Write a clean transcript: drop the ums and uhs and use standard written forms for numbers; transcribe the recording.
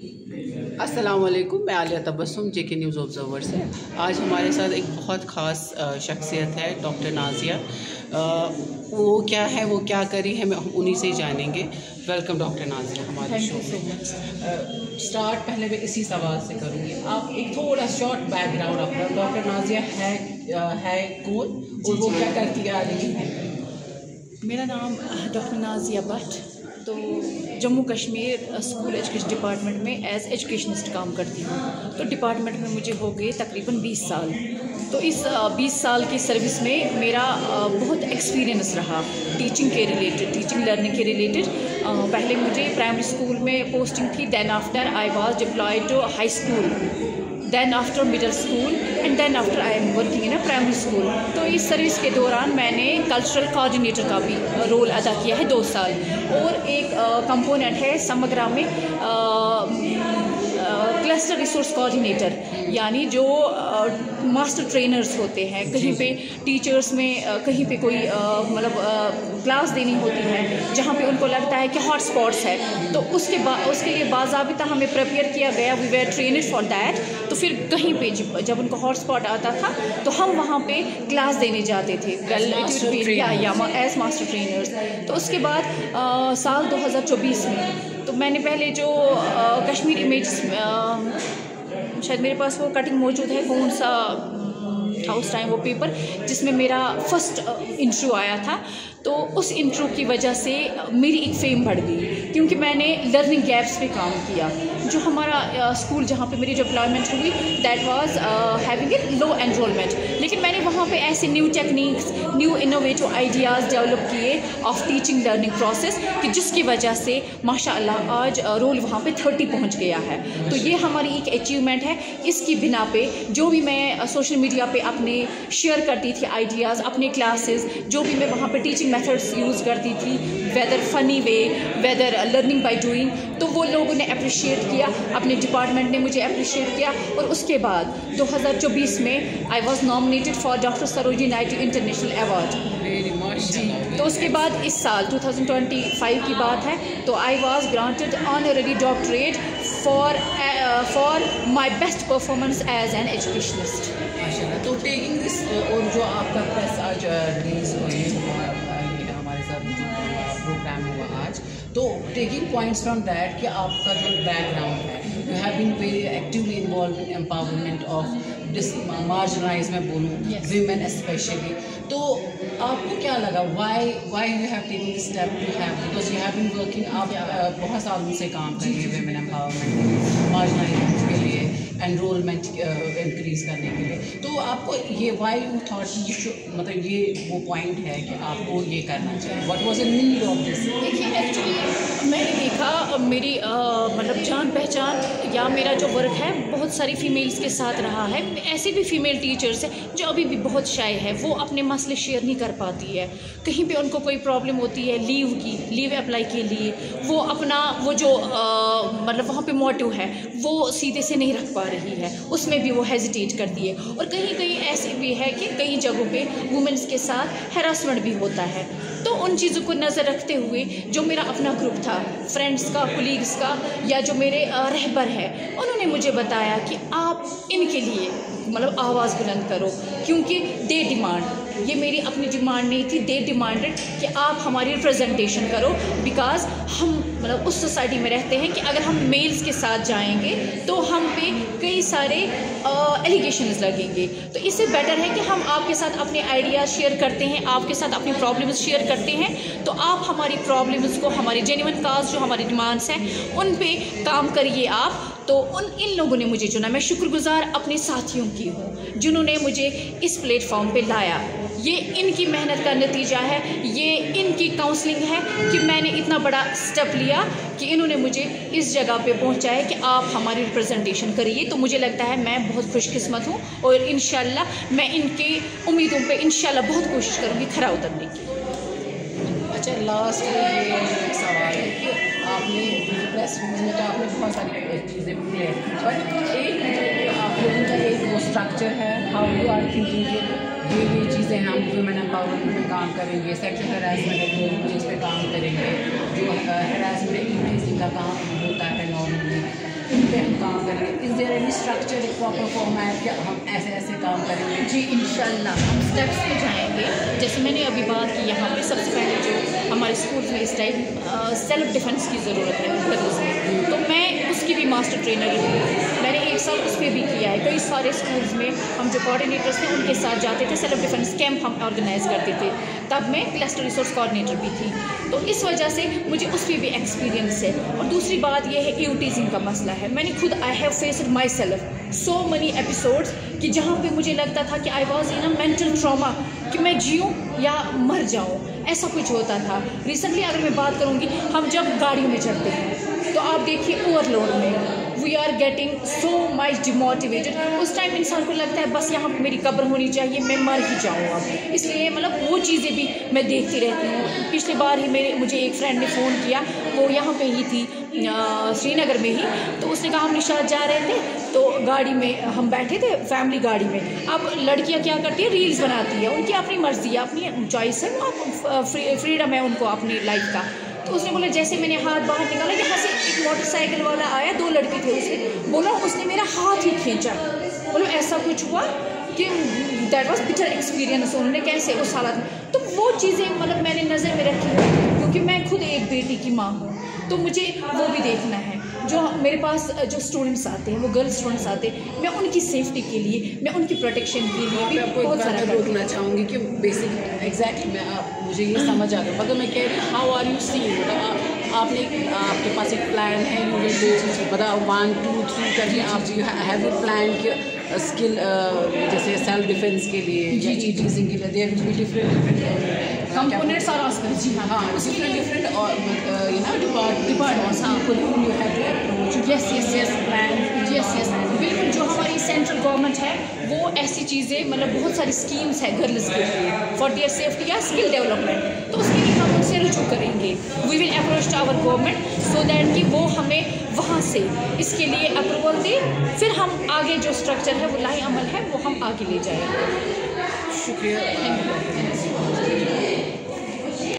अस्सलाम वालेकुम, मैं Alia Tabassum JK news observer से। आज हमारे साथ एक बहुत ख़ास शख्सियत है, डॉक्टर नाज़िया। वो क्या है, वो क्या करी है, हम उन्हीं से ही जानेंगे। वेलकम डॉक्टर नाज़िया हमारे शो में। Thank you so much. Start पहले मैं इसी सवाल से करूँगी। आप एक थोड़ा शॉर्ट बैकग्राउंड अपना, डॉक्टर नाज़िया है कौन और वो क्या करती आ रही है? मेरा नाम डॉक्टर नाज़िया भट्ट, तो Jammu Kashmir school education department में एज़ एजुकेशनिस्ट काम करती हूँ। तो डिपार्टमेंट में मुझे हो गए तकरीबन 20 साल। तो इस 20 साल की सर्विस में मेरा बहुत एक्सपीरियंस रहा टीचिंग के रिलेटेड, टीचिंग लर्निंग के रिलेटेड। पहले मुझे प्राइमरी स्कूल में पोस्टिंग थी, then after I was deployed to high school, then after middle school and then after I am working in a primary school. तो इस service के दौरान मैंने कल्चरल कोऑर्डिनेटर का भी रोल अदा किया है 2 साल। और एक कंपोनेंट है समग्रा में क्लस्टर रिसोर्स कोऑर्डिनेटर, यानी जो मास्टर ट्रेनर्स होते हैं, कहीं पे टीचर्स में कहीं पे कोई क्लास देनी होती है जहाँ पे उनको लगता है कि हॉट स्पॉट्स है, तो उसके लिए बाज़ाबिता हमें प्रिपेयर किया गया, we were trained for that. तो फिर कहीं पे जब उनको हॉट स्पॉट आता था तो हम वहाँ पे क्लास देने जाते थे एज मास्टर ट्रेनर्स। तो उसके बाद साल 2024 में तो मैंने पहले जो कश्मीर इमेजेस, शायद मेरे पास वो कटिंग मौजूद है, कौन सा था उस टाइम वो पेपर जिसमें मेरा फर्स्ट इंटरव्यू आया था। तो उस इंटरव्यू की वजह से मेरी एक फेम बढ़ गई, क्योंकि मैंने लर्निंग गैप्स पे काम किया। जो हमारा स्कूल जहाँ पे मेरी डिप्लॉयमेंट हुई that was having a low enrolment, लेकिन मैंने वहाँ पे ऐसे new techniques, new innovative ideas develop किए ऑफ टीचिंग लर्निंग प्रोसेस कि जिसकी वजह से माशाअल्लाह आज रोल वहाँ पे 30 पहुँच गया है। तो ये हमारी एक अचीवमेंट है। इसकी बिना पे जो भी मैं सोशल मीडिया पे अपने शेयर करती थी आइडियाज़, अपने क्लासेस, जो भी मैं वहाँ पे टीचिंग मेथड्स यूज़ करती थी, whether funny way, whether learning by doing, तो वो लोगों ने अप्रिशिएट किया, अपने डिपार्टमेंट ने मुझे अप्रिशिएट किया। और उसके बाद 2024 में I was nominated for doctor Sarojini Naidu international award जी। तो उसके बाद इस साल 2025 की बात है, तो I was granted honorary doctorate for my best performance as an educationist. तो टेकिंग दिस, और जो आपका प्रेस आज रिलीज हुई हमारे साथ प्रोग्राम हुआ आज, तो टेकिंग पॉइंट्स फ्रॉम दैट कि आपका जो बैकग्राउंड है, you have been very actively involve in empowerment of marginalize में बोलूँ वीमेन स्पेशली। तो आपको क्या लगा, why you have taken this step to have, because you have been working, आप बहुत सालों से काम कर रही है वीमेन एम्पावरमेंट, मार्जिनलाइज के लिए, एनरोलमेंट इंक्रीज़ करने के लिए। तो आपको ये वाई यू थॉट मतलब ये वो पॉइंट है कि आपको ये करना चाहिए, what was the need of this? देखिए, एक्चुअली मैंने देखा मेरी जान पहचान या मेरा जो वर्क है बहुत सारी फीमेल्स के साथ रहा है। ऐसे भी फीमेल टीचर्स हैं जो अभी भी बहुत शाय है, वो अपने मसले शेयर नहीं कर पाती है। कहीं पे उनको कोई प्रॉब्लम होती है लीव अप्लाई के लिए, वो अपना वो जो वहाँ पे मोटिव है वो सीधे से नहीं रख पा रही है, उसमें भी वो हेजिटेट करती है। और कहीं कहीं ऐसे भी है कि कई जगहों पे वुमेन्स के साथ हैरासमेंट भी होता है। तो उन चीज़ों को नज़र रखते हुए जो मेरा अपना ग्रुप था, फ्रेंड्स का, कोलीग्स का, या जो मेरे रहबर है, उन्होंने मुझे बताया कि आप इनके लिए आवाज़ बुलंद करो, क्योंकि दे डिमांड, ये मेरी अपनी डिमांड नहीं थी, दे डिमांडेड कि आप हमारी रिप्रेजेंटेशन करो, बिकॉज हम उस सोसाइटी में रहते हैं कि अगर हम मेल्स के साथ जाएंगे तो हम पे कई सारे एलिगेशंस लगेंगे। तो इससे बेटर है कि हम आपके साथ अपने आइडियाज़ शेयर करते हैं, आपके साथ अपनी प्रॉब्लम्स शेयर करते हैं, तो आप हमारी प्रॉब्लम्स को, हमारी जेन्युइन काज जो हमारी डिमांड्स हैं, उन पे काम करिए आप। तो इन लोगों ने मुझे चुना। मैं शुक्रगुजार अपने साथियों की हूँ जिन्होंने मुझे इस प्लेटफॉर्म पे लाया। ये इनकी मेहनत का नतीजा है, ये इनकी काउंसलिंग है कि मैंने इतना बड़ा स्टेप लिया कि इन्होंने मुझे इस जगह पे पहुंचाया कि आप हमारी रिप्रेजेंटेशन करिए। तो मुझे लगता है मैं बहुत खुशकिस्मत हूँ और इंशाल्लाह मैं इनकी उम्मीदों पे इंशाल्लाह बहुत कोशिश करूँगी खरा उतरने की। अच्छा, लास्ट ये सवाल है कि आपने प्रेस में तो आपने बहुत सारी चीज़ें क्लियर की, बट एक आप लोगों का एक वो स्ट्रक्चर है, हाउ यू आर थिंकिंग ये चीज़ें हम वुमेन एम्पावरमेंट में काम करेंगे, सेक्सुअल हरासमेंट इस पे काम करेंगे, जो हरासमेंट इमेजिंग का काम होता है नॉर्मली हम काम करेंगे? इज़ देयर एनी स्ट्रक्चर, एक प्रॉपर फॉर्मेट, क्या हम ऐसे ऐसे काम करेंगे? जी इंशाल्लाह हम स्टेप्स पे जाएंगे। जैसे मैंने अभी बात की, यहाँ पे सबसे पहले जो हमारे स्कूल्स में इस टाइम सेल्फ डिफेंस की ज़रूरत है गर्ल्स में, तो मैं उसकी भी मास्टर ट्रेनर हूँ। मैंने 1 साल उस पर भी किया है। कई सारे स्कूल्स में हम जो कोऑर्डिनेटर्स थे उनके साथ जाते थे, सेल्फ डिफेंस कैंप हम ऑर्गेनाइज करते थे। तब मैं क्लस्टर रिसोर्स कोऑर्डिनेटर भी थी, तो इस वजह से मुझे उस पर भी एक्सपीरियंस है। और दूसरी बात यह है ईवटीजिंग का मसला है। मैंने खुद I have faced my self so money episodes कि जहाँ पे मुझे लगता था कि I was in a mental trauma, कि मैं जीऊँ या मर जाऊँ, ऐसा कुछ होता था। रिसेंटली अगर मैं बात करूँगी, हम जब गाड़ियों में चढ़ते हैं तो आप देखिए ओवरलोड में we are getting so much demotivated. उस टाइम इंसान को लगता है बस यहाँ पे मेरी कब्र होनी चाहिए, मैं मर ही जाऊँ अब। इसलिए मतलब वो चीज़ें भी मैं देखती रहती हूँ। पिछली बार ही मुझे एक फ्रेंड ने फ़ोन किया, वो यहाँ पे ही थी श्रीनगर में ही, तो उसने कहा हम निशात जा रहे थे, तो गाड़ी में हम बैठे थे, फैमिली गाड़ी में। अब लड़कियाँ क्या करती है, रील्स बनाती है, उनकी अपनी मर्जी है, अपनी चॉइस है, वो फ्रीडम है उनको अपनी लाइफ का। तो उसने बोला, जैसे मैंने हाथ बाहर निकाला, यहाँ से एक मोटरसाइकिल वाला आया, 2 लड़के थे, उसने बोला उसने मेरा हाथ ही खींचा। बोलो ऐसा कुछ हुआ कि दैट वाज बिटर एक्सपीरियंस। उन्होंने कैसे उस हालत में, तो वो चीज़ें मतलब मैंने नज़र में रखी है, क्योंकि मैं खुद एक बेटी की माँ हूँ, तो मुझे वो भी देखना है। जो मेरे पास जो स्टूडेंट्स आते हैं, वो गर्ल स्टूडेंट्स आते हैं, मैं उनकी सेफ्टी के लिए, मैं उनकी प्रोटेक्शन के लिए भी बहुत सारा रोकना चाहूँगी कि बेसिक एग्जैक्टली मुझे ये समझ आ गया, मगर मैं कह रही हूँ हाउ आर यू सीइंग, मतलब आपने आपके पास एक प्लान है, यू विल डू मतलब 1 2 3 करके आप यू हैव ए प्लान कि स्किल जैसे सेल्फ डिफेंस के लिए, जी टीचिंग के लिए, there will be different components or aspects. जी हाँ, डिफरेंट और you know departments whom you have to approach. Yes बिल्कुल। जो हमारी सेंट्रल गवर्नमेंट है वो ऐसी चीज़ें मतलब बहुत सारी स्कीम्स है गर्ल्स के लिए फॉर देयर सेफ्टी या स्किल डेवलपमेंट, तो उसके लिए हम उनसे रुजू करेंगे। We will approach to our government so that कि वो हमें वहाँ से इसके लिए अप्रूवल दे, फिर हम आगे जो स्ट्रक्चर है वो लाए अमल है वो हम आगे ले जाएंगे। शुक्रिया।